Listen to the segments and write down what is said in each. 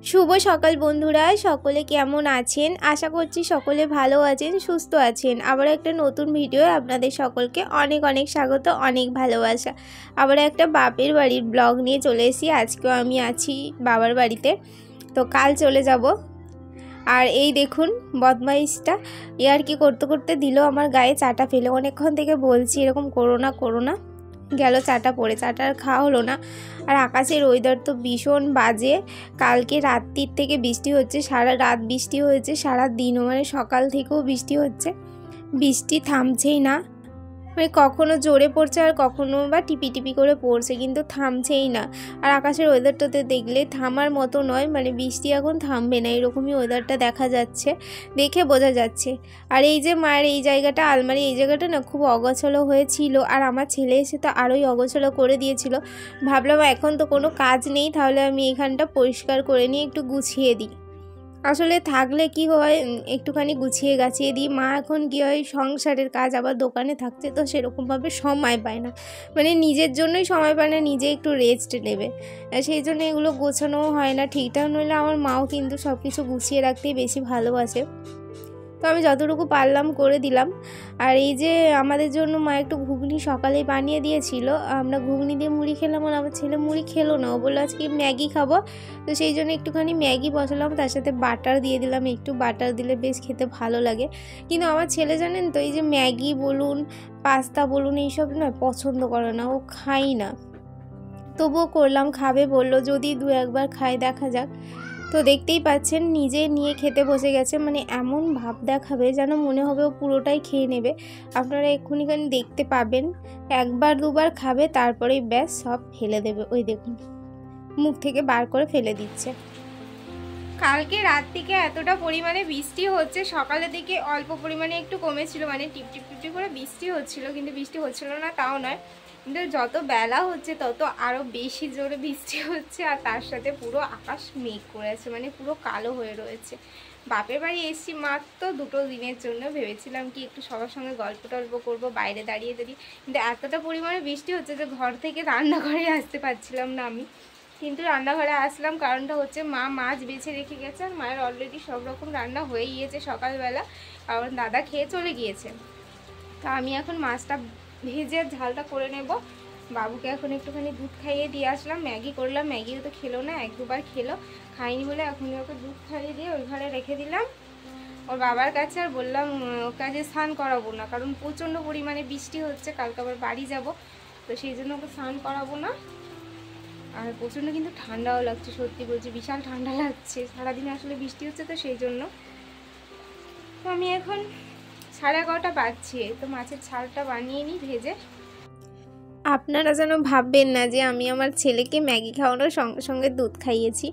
শুভ সকাল বন্ধুরা, সকলে কেমন আছেন? আশা করছি সকলে ভালো আছেন, সুস্থ আছেন। আবার একটা নতুন ভিডিও আপনাদের সকলকে অনেক অনেক স্বাগত, অনেক ভালোবাসা। আবার একটা বাপের বাড়ির ব্লগ নিয়ে চলে এসেছি। আজকেও আমি আছি বাবার বাড়িতে, তো কাল চলে যাব। আর এই দেখুন বদমাইশটা কি করতে করতে দিল আমার গায়ে চাটা ফেলে। অনেকক্ষণ থেকে বলছি এরকম করো না করো না, গেল চাটা পড়ে, চাটা আর খাওয়া হলো না। আর আকাশের ওয়েদার তো ভীষণ বাজে। কালকে রাত্রির থেকে বৃষ্টি হচ্ছে, সারা রাত বৃষ্টি হয়েছে, সারা দিনও মানে সকাল থেকেও বৃষ্টি হচ্ছে, বৃষ্টি থামছেই না। মানে কখনো জোরে পড়ছে আর কখনো বা টিপি টিপি করে পড়ছে, কিন্তু থামছেই না। আর আকাশের ওয়েদারটাতে দেখলে থামার মতো নয়, মানে বৃষ্টি এখন থামবে না, এরকমই ওয়েদারটা দেখা যাচ্ছে, দেখে বোঝা যাচ্ছে। আর এই যে মায়ের এই জায়গাটা, আলমারি এই জায়গাটা না খুব অগোছালো হয়েছিল, আর আমার ছেলে এসে তো আরোই অগোছালো করে দিয়েছিল। ভাবলাম এখন তো কোনো কাজ নেই, তাহলে আমি এখানটা পরিষ্কার করে নিয়ে একটু গুছিয়ে দিই। আসলে থাকলে কি হয়, একটুখানি গুছিয়ে গাছিয়ে দিই। মা এখন কি হয়, সংসারের কাজ, আবার দোকানে থাকছে, তো সেরকমভাবে সময় পায় না, মানে নিজের জন্যই সময় পায় না, নিজে একটু রেস্ট নেবে, সেই জন্য এগুলো গোছানোও হয় না ঠিকঠাক। নইলে আমার মাও কিন্তু সব কিছু গুছিয়ে রাখতেই বেশি ভালোবাসে, তো আমি যতটুকু পারলাম করে দিলাম। আর এই যে আমাদের জন্য মা একটু ঘুগনি সকালে বানিয়ে দিয়েছিল, আমরা ঘুগনি দিয়ে মুড়ি খেলাম। আর আমার ছেলে মুড়ি খেলো না, ও বললো আজকে ম্যাগি খাবো, তো সেই জন্য একটুখানি ম্যাগি বসালাম, তার সাথে বাটার দিয়ে দিলাম। একটু বাটার দিলে বেশ খেতে ভালো লাগে। কিন্তু আমার ছেলে জানেন তো, এই যে ম্যাগি বলুন, পাস্তা বলুন, এইসব না পছন্দ করে না, ও খাই না। তবুও করলাম, খাবে বললো, যদি দু একবার খায় দেখা যাক। তো দেখতেই পাচ্ছেন নিজে নিয়ে খেতে বসে গেছে, মানে এমন ভাব দেখাবে যেন মনে হবে ও পুরোটাই খেয়ে নেবে। আপনারা এক্ষুনিখানি দেখতে পাবেন, একবার দুবার খাবে, তারপরেই ব্যাস সব ফেলে দেবে। ওই দেখুন মুখ থেকে বার করে ফেলে দিচ্ছে। কালকে রাত থেকে এতটা পরিমাণে বৃষ্টি হচ্ছে, সকালের দিকে অল্প পরিমাণে একটু কমেছিল, মানে টিপ টিপ টিপ করে বৃষ্টি হচ্ছিল, কিন্তু বৃষ্টি হচ্ছিল না তাও নয়, কিন্তু যত বেলা হচ্ছে তত আরও বেশি জোরে বৃষ্টি হচ্ছে। আর তার সাথে পুরো আকাশ মেঘ করে আছে, মানে পুরো কালো হয়ে রয়েছে। বাপের বাড়ি এসেছি মাত্র 2 দিনের জন্য, ভেবেছিলাম কি একটু সবার সঙ্গে গল্প টল্প করবো বাইরে দাঁড়িয়ে দাঁড়িয়ে, কিন্তু এতটা পরিমাণে বৃষ্টি হচ্ছে যে ঘর থেকে রান্নাঘরে আসতে পারছিলাম না আমি। কিন্তু রান্নাঘরে আসলাম, কারণটা হচ্ছে মা মাছ বেছে রেখে গেছে, আর মায়ের অলরেডি সব রকম রান্না হয়ে গিয়েছে সকালবেলা, কারণ দাদা খেয়ে চলে গিয়েছে। তা আমি এখন মাছটা ভেজে ঝালটা করে নেব। বাবুকে এখন একটুখানি দুধ খাইয়ে দিয়ে আসলাম, ম্যাগি করলাম, ম্যাগিও তো খেলো না, 1-2 বার খেলো, খাইনি বলে এখন ওকে দুধ খাইয়ে দিয়ে ওই ঘরে রেখে দিলাম ওর বাবার কাছে। আর বললাম ওকে আজ স্নান করাবো না, কারণ প্রচণ্ড পরিমাণে বৃষ্টি হচ্ছে, কালকে আবার বাড়ি যাব, তো সেই জন্য ওকে স্নান করাবো না। আর প্রচণ্ড কিন্তু ঠান্ডাও লাগছে, সত্যি বলছি বিশাল ঠান্ডা লাগছে, সারাদিন আসলে বৃষ্টি হচ্ছে, তো সেই জন্য। তো আমি এখন 11:30 বাজছে, তো মাছের ঝালটা বানিয়ে নিই ভেজে। আপনারা যেন ভাববেন না যে আমি আমার ছেলেকে ম্যাগি খাওয়ানোর সঙ্গে সঙ্গে দুধ খাইয়েছি,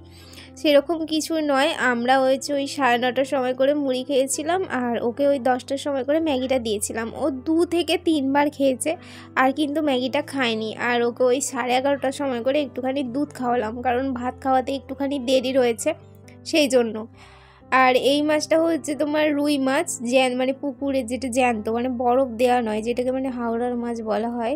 সেরকম কিছু নয়। আমরা ওই 9:30টার সময় করে মুড়ি খেয়েছিলাম, আর ওকে ওই 10টার সময় করে ম্যাগিটা দিয়েছিলাম। ও 2 থেকে 3 বার খেয়েছে, আর কিন্তু ম্যাগিটা খায়নি। আর ওকে ওই 11:30টার সময় করে একটুখানি দুধ খাওয়ালাম, কারণ ভাত খাওয়াতে একটুখানি দেরি রয়েছে, সেই জন্য। আর এই মাছটা হচ্ছে তোমার রুই মাছ, মানে পুকুরে যেটা জ্যান্ত, মানে বরফ দেওয়া নয়, যেটাকে মানে হাওড়ার মাছ বলা হয়,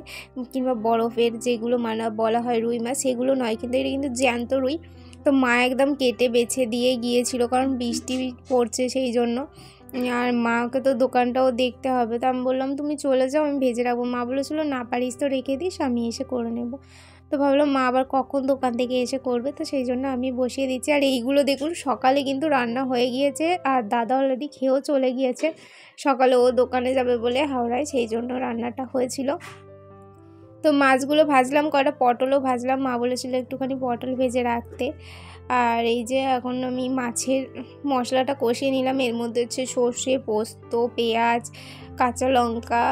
কিংবা বরফের যেগুলো বলা হয় রুই মাছ, সেগুলো নয়, কিন্তু এটা কিন্তু জ্যান্ত রুই। তো মা একদম কেটে বেছে দিয়ে গিয়েছিল, কারণ বৃষ্টি পড়ছে সেই জন্য। আর মাকে তো দোকানটাও দেখতে হবে, তো আমি বললাম তুমি চলে যাও, আমি ভেজে রাখবো। মা বলেছিল না পারিস তো রেখে দিস, আমি এসে করে নেব। তো ভাবলাম মা আবার কখন দোকান থেকে এসে করবে, তো সেই জন্য আমি বসিয়ে দিচ্ছি। আর এইগুলো দেখুন সকালে কিন্তু রান্না হয়ে গিয়েছে, আর দাদা অলরেডি খেয়েও চলে গিয়েছে, সকালে ও দোকানে যাবে বলে হাওড়ায়, সেই জন্য রান্নাটা হয়েছিল। তো মাছগুলো ভাজলাম, কটা পটলও ভাজলাম, মা বলেছিল একটুখানি পটল ভেজে রাখতে। আর এই যে এখন আমি মাছের মশলাটা কষিয়ে নিলাম, এর মধ্যে হচ্ছে সর্ষে, পোস্ত, পেঁয়াজ, কাঁচা লঙ্কা,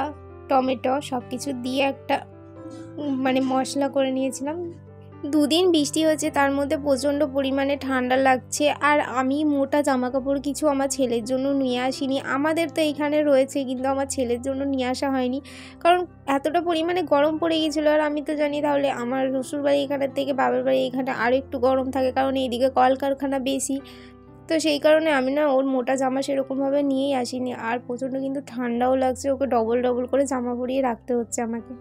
টমেটো সব কিছু দিয়ে একটা মানে মশলা করে নিয়েছিলাম। 2 দিন বৃষ্টি হয়েছে, তার মধ্যে প্রচণ্ড পরিমাণে ঠান্ডা লাগছে। আর আমি মোটা জামা কাপড় কিছু আমার ছেলের জন্য নিয়ে আসিনি, আমাদের তো এইখানে রয়েছে, কিন্তু আমার ছেলের জন্য নিয়ে আসা হয়নি, কারণ এতটা পরিমাণে গরম পড়ে গিয়েছিলো। আর আমি তো জানি তাহলে আমার শ্বশুরবাড়ি এখানের থেকে বাবার বাড়ি এখানে আরও একটু গরম থাকে, কারণ এইদিকে কলকারখানা বেশি, তো সেই কারণে আমি না ওর মোটা জামা সেরকমভাবে নিয়েই আসিনি। আর প্রচণ্ড কিন্তু ঠান্ডাও লাগছে, ওকে ডবল ডবল করে জামা পরিয়ে রাখতে হচ্ছে আমাকে।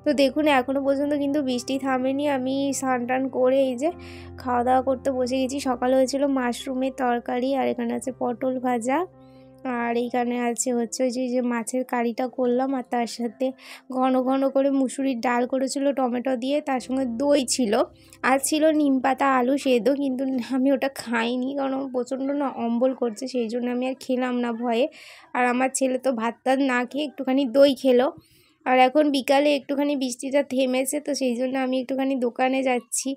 তো দেখুন এখনও পর্যন্ত কিন্তু বৃষ্টি থামেনি। আমি স্নান টান করে এই যে খাওয়া দাওয়া করতে বসে গেছি। সকালে হয়েছিল মাশরুমের তরকারি, আর এখানে আছে পটল ভাজা, আর এইখানে আছে হচ্ছে ওই যে মাছের কারিটা করলাম, আর তার সাথে ঘন ঘন করে মুসুরির ডাল করেছিল টমেটো দিয়ে, তার সঙ্গে দই ছিল, আর ছিল নিম পাতা আলু সেদ্ধ। কিন্তু আমি ওটা খাইনি, কারণ আমার প্রচণ্ড না অম্বল করছে, সেই জন্য আমি আর খেলাম না ভয়ে। আর আমার ছেলে তো ভাত টাত না খেয়ে একটুখানি দই খেলো। আর এখন বিকালে একটুখানি বৃষ্টিটা থেমেছে, তো সেই জন্য আমি একটুখানি দোকানে যাচ্ছি।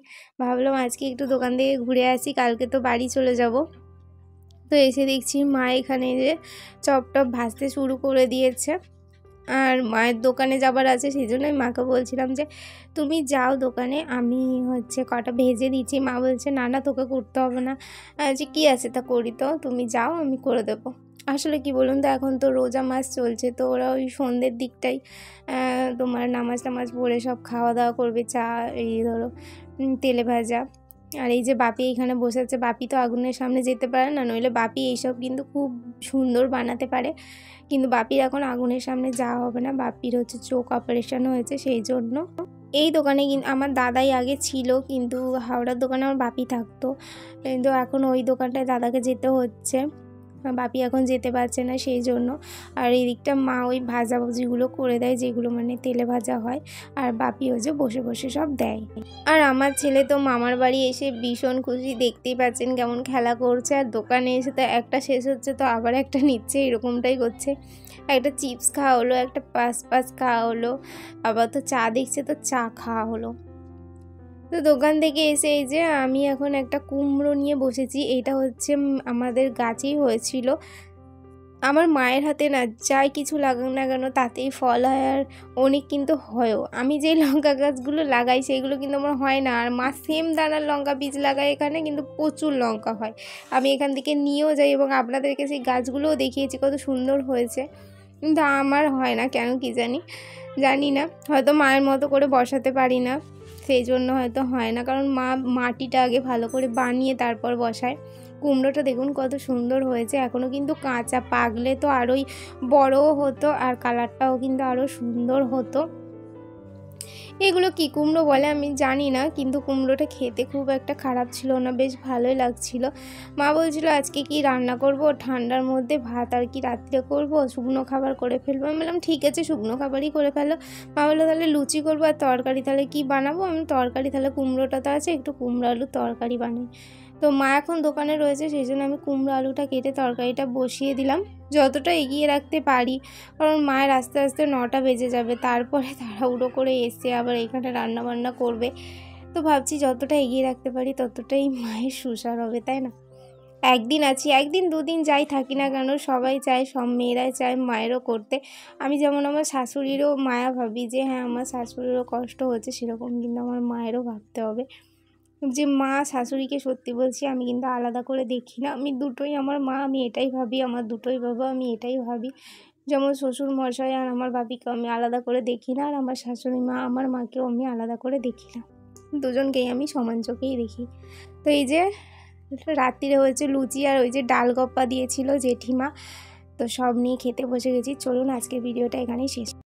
ভাবলাম আজকে একটু দোকান থেকে ঘুরে আসি, কালকে তো বাড়ি চলে যাব। তো এসে দেখছি মা এখানে যে চপ টপ ভাজতে শুরু করে দিয়েছে, আর মায়ের দোকানে যাবার আছে, সেই জন্য আমি মাকে বলছিলাম যে তুমি যাও দোকানে, আমি হচ্ছে কটা ভেজে দিচ্ছি। মা বলছে না না তোকে করতে হবে না। যে কী আছে তা করি, তো তুমি যাও আমি করে দেবো। আসলে কি বলুন তো, এখন তো রোজা মাস চলছে, তো ওরা ওই সন্ধ্যের দিকটাই তোমার নামাজ টামাজ পড়ে সব খাওয়া দাওয়া করবে, চা এই ধরো তেলে ভাজা। আর এই যে বাপি এখানে বসে আছে, বাপি তো আগুনের সামনে যেতে পারে না, নইলে বাপি এইসব কিন্তু খুব সুন্দর বানাতে পারে, কিন্তু বাপির এখন আগুনের সামনে যাওয়া হবে না। বাপির হচ্ছে চোখ অপারেশন হয়েছে, সেই জন্য। এই দোকানে কিন্তু আমার দাদাই আগে ছিল, কিন্তু হাওড়ার দোকানে আমার বাপি থাকতো, কিন্তু এখন ওই দোকানটায় দাদাকে যেতে হচ্ছে, বাপি এখন যেতে পারছে না, সেই জন্য। আর এই দিকটা মা ওই ভাজাভুজিগুলো করে দেয়, যেগুলো মানে তেলে ভাজা হয়, আর বাপি হচ্ছে বসে বসে সব দেয়। আর আমার ছেলে তো মামার বাড়ি এসে ভীষণ খুশি, দেখতেই পাচ্ছেন কেমন খেলা করছে, আর দোকানে এসে তো একটা শেষ হচ্ছে তো আবার একটা নিচ্ছে, এরকমটাই করছে। একটা চিপস খাওয়া হলো, একটা পাস খাওয়া হলো, আবার তো চা দেখছে তো চা খাওয়া হলো। তো দোকান থেকে এসে এই যে আমি এখন একটা কুমড়ো নিয়ে বসেছি। এটা হচ্ছে আমাদের গাছেই হয়েছিল। আমার মায়ের হাতে না যাই কিছু লাগাক না কেন তাতেই ফল হয়, আর অনেক কিন্তু হয়ও। আমি যেই লঙ্কা গাছগুলো লাগাই সেইগুলো কিন্তু আমার হয় না, আর মা সেম দানার লঙ্কা বীজ লাগায় এখানে, কিন্তু প্রচুর লঙ্কা হয়। আমি এখান থেকে নিয়েও যাই এবং আপনাদেরকে সেই গাছগুলোও দেখিয়েছি কত সুন্দর হয়েছে, কিন্তু আমার হয় না কেন কি জানি না, হয়তো মায়ের মতো করে বসাতে পারি না, সেই জন্য হয়তো হয় না, কারণ মা মাটিটা আগে ভালো করে বানিয়ে তারপর বসায়। কুমড়োটা দেখুন কত সুন্দর হয়েছে, এখনও কিন্তু কাঁচা, পাকলে তো আরোই বড়ও হতো, আর কালারটাও কিন্তু আরও সুন্দর হতো। এগুলো কি কুমড়ো বলে আমি জানি না, কিন্তু কুমড়োটা খেতে খুব একটা খারাপ ছিল না, বেশ ভালোই লাগছিল। মা বলছিল আজকে কি রান্না করব, ঠান্ডার মধ্যে ভাত আর কি রাত্রে করব, শুকনো খাবার করে ফেলবো। আমি বললাম ঠিক আছে শুকনো খাবারই করে ফেলো। মা বললো তাহলে লুচি করবো, আর তরকারি তাহলে কি বানাবো। আমি তরকারি তাহলে কুমড়োটা তো আছে, একটু কুমড়ো আলুর তরকারি বানাই। তো মা এখন দোকানে রয়েছে, সেই জন্য আমি কুমড়ো আলুটা কেটে তরকারিটা বসিয়ে দিলাম, যতটা এগিয়ে রাখতে পারি, কারণ মায়ের আস্তে আস্তে 9টা বেজে যাবে, তারপরে তাড়াহুড়ো করে এসে আবার এখানে রান্না বান্না করবে। তো ভাবছি যতটা এগিয়ে রাখতে পারি ততটাই মায়ের সুসার হবে, তাই না। একদিন আছি, একদিন দুদিন যাই থাকি না কেন, সবাই চায়, সব মেয়েরাই চায় মায়েরও করতে। আমি যেমন আমার শাশুড়িরও মায়া ভাবি যে হ্যাঁ আমার শাশুড়িরও কষ্ট হচ্ছে, সেরকম কিন্তু আমার মায়েরও ভাবতে হবে যে মা শাশুড়িকে সত্যি বলছি আমি কিন্তু আলাদা করে দেখি না, আমি দুটোই আমার মা, আমি এটাই ভাবি, আমার দুটোই বাবা, আমি এটাই ভাবি। যেমন শ্বশুর মশাই আর আমার বাপিকেও আমি আলাদা করে দেখি না, আর আমার শাশুড়ি মা আমার মাকেও আমি আলাদা করে দেখি না, দুজনকেই আমি সমান চোখেই দেখি। তো এই যে রাত্রিরে হয়েছে লুচি, আর ওই যে ডাল গপ্পা দিয়েছিল জেঠিমা, তো সব নিয়ে খেতে বসে গেছি। চলুন আজকের ভিডিওটা এখানেই শেষ।